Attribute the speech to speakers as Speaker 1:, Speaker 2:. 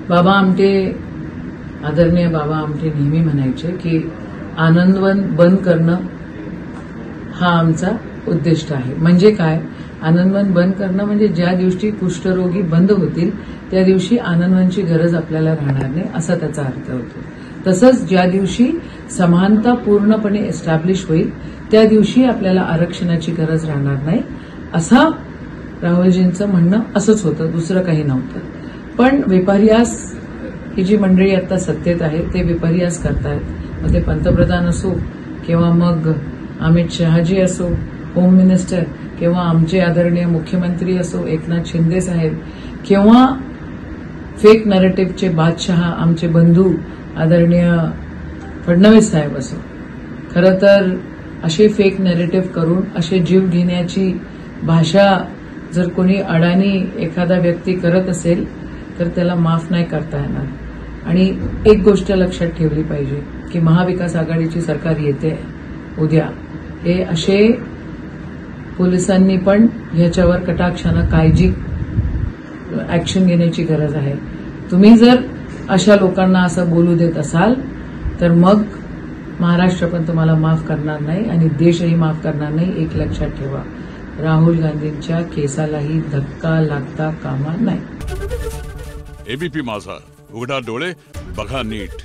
Speaker 1: बाबा आमटे, आदरणीय बाबा आमटे नेहमी म्हणायचे की आनंदवन बंद करणं हा आमचा उद्दिष्ट आहे. म्हणजे काय? आनंदवन बंद करणं म्हणजे ज्या दिवशी कुष्ठरोगी बंद होतील त्या दिवशी आनंदवनची गरज आपल्याला राहणार नाही, असा त्याचा अर्थ होतो. तसंच ज्या दिवशी समानता पूर्णपणे एस्टॅब्लिश होईल त्या दिवशी आपल्याला आरक्षणाची गरज राहणार नाही, असा राहुलजींचं म्हणणं असंच होतं, दुसरं काही नव्हतं. पण विपर्यास ही जी मंडळी आता सत्तेत आहे ते विपर्यास करतायत. मग ते पंतप्रधान असो किंवा मग अमित शहाजी असो, होम मिनिस्टर, किंवा आमचे आदरणीय मुख्यमंत्री असो एकनाथ शिंदे साहेब, किंवा फेक नरेटिव्हचे बादशहा आमचे बंधू आदरणीय फडणवीस साहेब असो. खरं तर असे फेक नरेटिव्ह करून असे जीव घेण्याची भाषा जर कोणी अडाणी एखादा व्यक्ती करत असेल तर त्याला माफ नाही करता येणार. आणि एक गोष्ट लक्षात ठेवली पाहिजे की महाविकास आघाडीची सरकार येते उद्या. हे असे पोलिसांनी पण ह्याच्यावर कटाक्षानं काळजी ऍक्शन घेण्याची गरज आहे. तुम्ही जर अशा लोकांना असं बोलू देत असाल तर मग महाराष्ट्र पण तुम्हाला माफ करणार नाही आणि देशही माफ करणार नाही. एक लक्षात ठेवा, राहुल गांधींच्या केसालाही धक्का लागता कामा नाही.
Speaker 2: एबीपी माझा, उघडा डोळे बघा नीट.